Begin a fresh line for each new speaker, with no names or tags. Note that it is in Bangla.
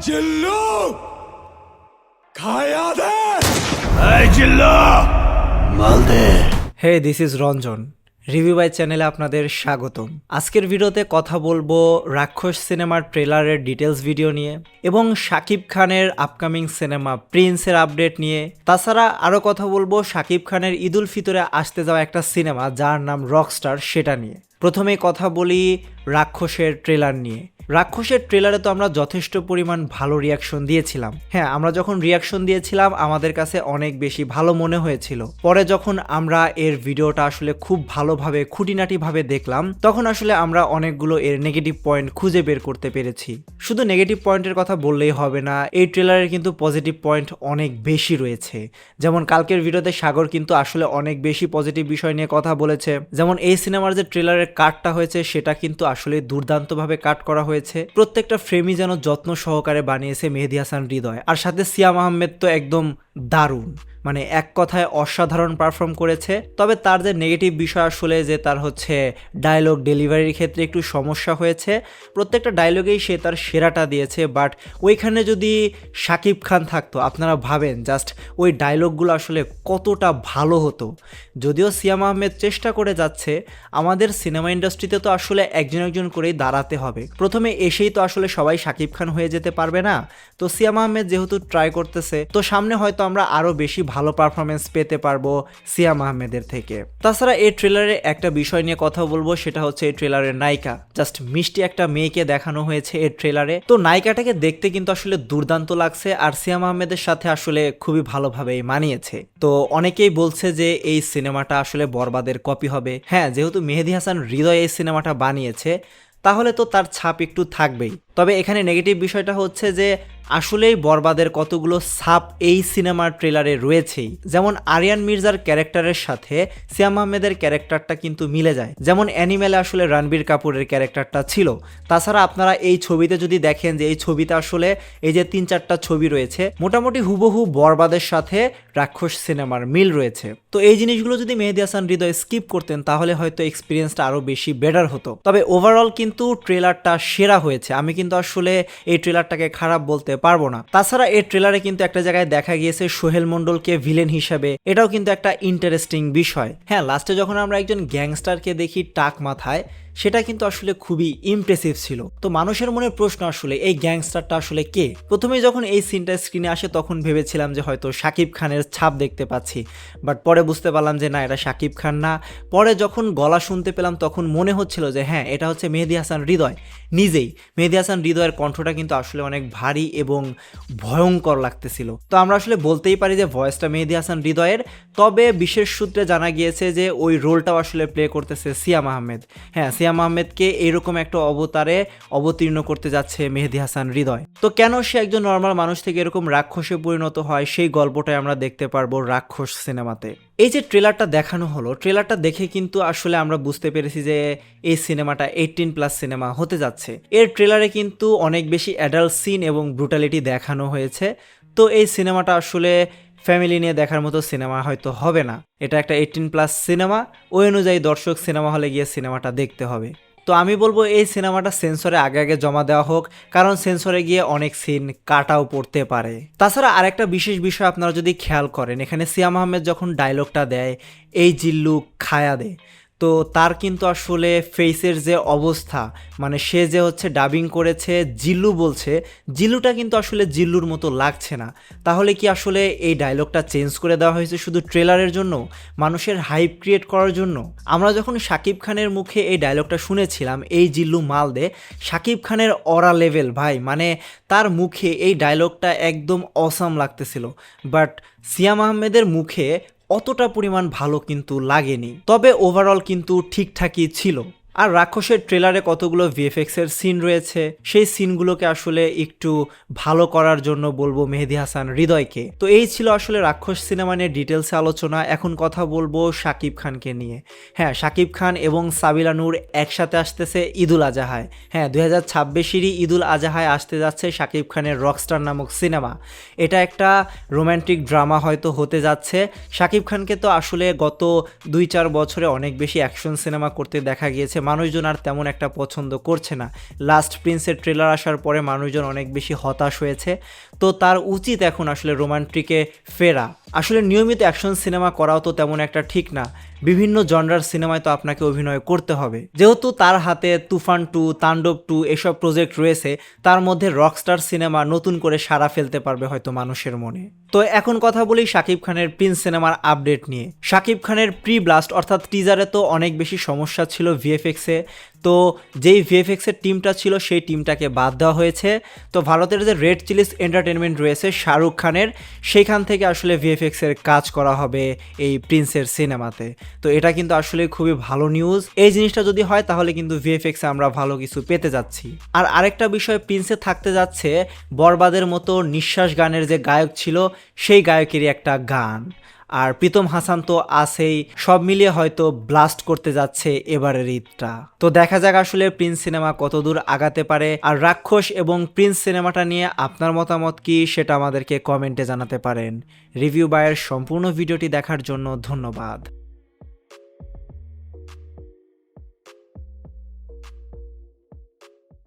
जिल्लू खाया दे
জিল্লু মাল দে।
Hey this is Ranjan, review by চ্যানেলে আপনাদের স্বাগতম। আজকের ভিডিওতে কথা বলবো রাক্ষস সিনেমার ট্রেলারের ডিটেলস ভিডিও নিয়ে এবং শাকিব খানের আপকামিং সিনেমা প্রিন্সের আপডেট নিয়ে। তাছাড়া আরও কথা বলবো শাকিব খানের ঈদ উল ফিতরে আসতে যাওয়া একটা সিনেমা যার নাম রকস্টার, সেটা নিয়ে। প্রথমেই কথা বলি রাক্ষসের ট্রেলার নিয়ে। রাক্ষসের ট্রেলারে তো আমরা যথেষ্ট পরিমাণ ভালো রিয়াকশন দিয়েছিলাম। হ্যাঁ, আমরা যখন রিয়াকশন দিয়েছিলাম আমাদের কাছে অনেক বেশি ভালো মনে হয়েছিল। পরে যখন আমরা এর ভিডিওটা আসলে খুব ভালোভাবে খুঁটিনাটিভাবে দেখলাম তখন আসলে আমরা অনেকগুলো এর নেগেটিভ পয়েন্ট খুঁজে বের করতে পেরেছি। শুধু নেগেটিভ পয়েন্টের কথা বললেই হবে না, এই ট্রেলারের কিন্তু পজিটিভ পয়েন্ট অনেক বেশি রয়েছে। যেমন কালকের ভিডিওতে সাগর কিন্তু আসলে অনেক বেশি পজিটিভ বিষয় নিয়ে কথা বলেছে। যেমন এই সিনেমার যে ট্রেলারের কাটটা হয়েছে সেটা কিন্তু আসলে দুর্দান্তভাবে কাট করা হয়েছে। প্রত্যেকটা ফ্রেমই যেন যত্ন সহকারে বানিয়েছে মেহেদী হাসান হৃদয়, আর সাথে সিয়াম আহমেদ তো একদম দারুণ, মানে এক কথায় অসাধারণ পারফর্ম করেছে। তবে তার যে নেগেটিভ বিষয় আসলে যে তার হচ্ছে ডায়লগ ডেলিভারির ক্ষেত্রে একটু সমস্যা হয়েছে। প্রত্যেকটা ডায়লগেই সে তার সেরাটা দিয়েছে, বাট ওইখানে যদি শাকিব খান থাকতো আপনারা ভাবেন জাস্ট ওই ডায়লগগুলো আসলে কতটা ভালো হতো। যদিও সিয়াম আহমেদ চেষ্টা করে যাচ্ছে, আমাদের সিনেমা ইন্ডাস্ট্রিতে তো আসলে একজন একজন করেই দাঁড়াতে হবে। প্রথমে এসেই তো আসলে সবাই শাকিব খান হয়ে যেতে পারবে না। তো সিয়াম আহমেদ যেহেতু ট্রাই করতেছে, তো সামনে হয়তো আমরা আরও বেশি ভালো পারফরমেন্স পেতে পারবো সিয়াম আহমেদের থেকে। তাছাড়া এই ট্রেলারে একটা বিষয় নিয়ে কথা বলবো, সেটা হচ্ছে এই ট্রেলারের নায়িকা। জাস্ট মিষ্টি একটা মেয়েকে দেখানো হয়েছে এই ট্রেলারে। তো নায়িকাটাকে দেখতে কিন্তু আসলে দুর্দান্ত লাগছে, আর সিয়াম আহমেদের সাথে আসলে খুবই ভালোভাবেই মানিয়েছে। তো অনেকেই বলছে যে এই সিনেমাটা আসলে বরবাদের কপি হবে। হ্যাঁ, যেহেতু মেহেদী হাসান হৃদয় এই সিনেমাটা বানিয়েছে তাহলে তো তার ছাপ একটু থাকবেই। তবে এখানে নেগেটিভ বিষয়টা হচ্ছে যে আসলেই বরবাদের কতগুলো ছাপ এই সিনেমার ট্রেলারে রয়েছেই। যেমন আরিয়ান মির্জার ক্যারেক্টারের সাথে সিয়াম আহমেদের ক্যারেক্টারটা কিন্তু মিলে যায়, যেমন অ্যানিমেলে আসলে রণবীর কাপুরের ক্যারেক্টারটা ছিল। তাছাড়া আপনারা এই ছবিতে যদি দেখেন যে এই ছবিতে আসলে এই যে 3-4টা ছবি রয়েছে মোটামুটি হুবহু বরবাদের সাথে রাক্ষস সিনেমার মিল রয়েছে। তো এই জিনিসগুলো যদি মেহেদী হাসান হৃদয় স্কিপ করতেন তাহলে হয়তো এক্সপিরিয়েন্সটা আরও বেশি বেটার হতো। তবে ওভারঅল কিন্তু ট্রেলারটা সেরা হয়েছে, আমি কিন্তু আসলে এই ট্রেলারটাকে খারাপ বলতে পারবো না। তাছাড়া এই ট্রেলারে কিন্তু একটা জায়গায় দেখা গিয়েছে সোহেল মন্ডলকে ভিলেন হিসেবে, এটাও কিন্তু একটা ইন্টারেস্টিং বিষয়। হ্যাঁ, লাস্টে যখন আমরা একজন গ্যাংস্টারকে দেখি টাক মাথায়, সেটা কিন্তু আসলে খুবই ইমপ্রেসিভ ছিল। তো মানুষের মনে প্রশ্ন আসলে এই গ্যাংস্টারটা আসলে কে। প্রথমে যখন এই সিনটা স্ক্রিনে আসে তখন ভেবেছিলাম যে হয়তো শাকিব খানের ছাপ দেখতে পাচ্ছি, বাট পরে বুঝতে পারলাম যে না, এটা শাকিব খান না। পরে যখন গলা শুনতে পেলাম তখন মনে হচ্ছিল যে হ্যাঁ, এটা হচ্ছে মেহেদী হাসান হৃদয় নিজেই। মেহেদী হাসান হৃদয়ের কণ্ঠটা কিন্তু আসলে অনেক ভারী এবং ভয়ঙ্কর লাগতেছিল। তো আমরা আসলে বলতেই পারি যে ভয়েসটা মেহেদী হাসান হৃদয়ের। তবে বিশেষ সূত্রে জানা গিয়েছে যে ওই রোলটাও আসলে প্লে করতেছে সিয়াম আহমেদ। হ্যাঁ, সিয়াম আহমেদকে এইরকম একটা অবতারে অবতীর্ণ করতে যাচ্ছে মেহেদী হাসান হৃদয়। তো কেন সে একজন নর্মাল মানুষ থেকে এরকম রাক্ষসে পরিণত হয় সেই গল্পটাই আমরা দেখতে পারবো রাক্ষস সিনেমাতে। এই যে ট্রেলারটা দেখানো হলো, ট্রেলারটা দেখে কিন্তু আসলে আমরা বুঝতে পেরেছি যে এই সিনেমাটা 18+ সিনেমা হতে যাচ্ছে। এর ট্রেলারে কিন্তু অনেক বেশি অ্যাডাল্ট সিন এবং ব্রুটালিটি দেখানো হয়েছে। তো এই সিনেমাটা আসলে ফ্যামিলি নিয়ে দেখার মতো সিনেমা হয়তো হবে না। এটা একটা 18+ সিনেমা, ওই অনুযায়ী দর্শক সিনেমা হলে গিয়ে সিনেমাটা দেখতে হবে। তো আমি বলবো এই সিনেমাটা সেন্সরে আগে আগে জমা দেওয়া হোক, কারণ সেন্সরে গিয়ে অনেক সিন কাটাও পড়তে পারে। তাছাড়া আরেকটা বিশেষ বিষয় আপনারা যদি খেয়াল করেন, এখানে সিয়াম আহমেদ যখন ডায়লগটা দেয় এই জিল্লু খায়া দে, তো তার কিন্তু আসলে ফেসের যে অবস্থা, মানে সে যে হচ্ছে ডাবিং করেছে জিল্লু বলছে, জিল্লুটা কিন্তু আসলে জিল্লুর মতো লাগছে না। তাহলে কি আসলে এই ডায়লগটা চেঞ্জ করে দেওয়া হয়েছে শুধু ট্রেলারের জন্য, মানুষের হাইপ ক্রিয়েট করার জন্য? আমরা যখন শাকিব খানের মুখে এই ডায়লগটা শুনেছিলাম এই জিল্লু মাল দে, শাকিব খানের অরা লেভেল ভাই, মানে তার মুখে এই ডায়লগটা একদম অসাম লাগতেছিল। বাট সিয়াম আহমেদের মুখে অতটা পরিমাণ ভালো কিন্তু লাগেনি। তবে ওভারঅল কিন্তু ঠিকঠাকই ছিল। আর রাক্ষসের ট্রেলারে কতগুলো ভিএফএক্সের সিন রয়েছে, সেই সিনগুলোকে আসলে একটু ভালো করার জন্য বলবো মেহেদী হাসান হৃদয়কে। তো এই ছিল আসলে রাক্ষস সিনেমা নিয়ে ডিটেলসে আলোচনা। এখন কথা বলবো শাকিব খানকে নিয়ে। হ্যাঁ, শাকিব খান এবং সাবিলা নূর একসাথে আসতেছে ঈদ উল আজহায়। হ্যাঁ, 2026-এরই ঈদ উল আজহায় আসতে যাচ্ছে শাকিব খানের রকস্টার নামক সিনেমা। এটা একটা রোম্যান্টিক ড্রামা হয়তো হতে যাচ্ছে। শাকিব খানকে তো আসলে গত 2-4 বছরে অনেক বেশি অ্যাকশন সিনেমা করতে দেখা গিয়েছে, মানুষজন আর তেমন একটা পছন্দ করছে না। লাস্ট প্রিন্সের ট্রেলার আসার পরে মানুষজন অনেক বেশি হতাশ হয়েছে। তো তার উচিত এখন আসলে রোমান্টিকে ফেরা। আসলে নিয়মিত অ্যাকশন সিনেমা করাও তো তেমন একটা ঠিক না, বিভিন্ন জনরার সিনেমায় তো আপনাকে অভিনয় করতে হবে। যেহেতু তার হাতে তুফান 2, তাণ্ডব 2 এসব প্রজেক্ট রয়েছে, তার মধ্যে রকস্টার সিনেমা নতুন করে সাড়া ফেলতে পারবে হয়তো মানুষের মনে। তো এখন কথা বলি শাকিব খানের প্রিন্স সিনেমার আপডেট নিয়ে। শাকিব খানের প্রি ব্লাস্ট অর্থাৎ টিজারে তো অনেক বেশি সমস্যা ছিল ভিএফএক্সে। তো যেই ভিএফএক্সের টিমটা ছিল সেই টিমটাকে বাদ দেওয়া হয়েছে। তো ভারতের যে রেড চিলিস এন্টারটেনমেন্ট রয়েছে শাহরুখ খানের, সেইখান থেকে আসলে ভিএফএক্সের কাজ করা হবে এই প্রিন্সের সিনেমাতে। তো এটা কিন্তু আসলে খুবই ভালো নিউজ। এই জিনিসটা যদি হয় তাহলে কিন্তু ভিএফএক্সে আমরা ভালো কিছু পেতে যাচ্ছি। আর আরেকটা বিষয়, প্রিন্সে থাকতে যাচ্ছে বরবাদের মতো নিঃশ্বাস গানের যে গায়ক ছিল সেই গায়কেরই একটা গান। আর প্রীতম হাসান তো আছেই, সব মিলিয়ে হয়তো ব্লাস্ট করতে যাচ্ছে এবারের ঈদটা। তো দেখা যাক আসলে প্রিন্স সিনেমা কতদূর আগাতে পারে। আর রাক্ষস এবং প্রিন্স সিনেমাটা নিয়ে আপনার মতামত কি সেটা আমাদেরকে কমেন্টে জানাতে পারেন। রিভিউ বাইয়ের সম্পূর্ণ ভিডিওটি দেখার জন্য ধন্যবাদ।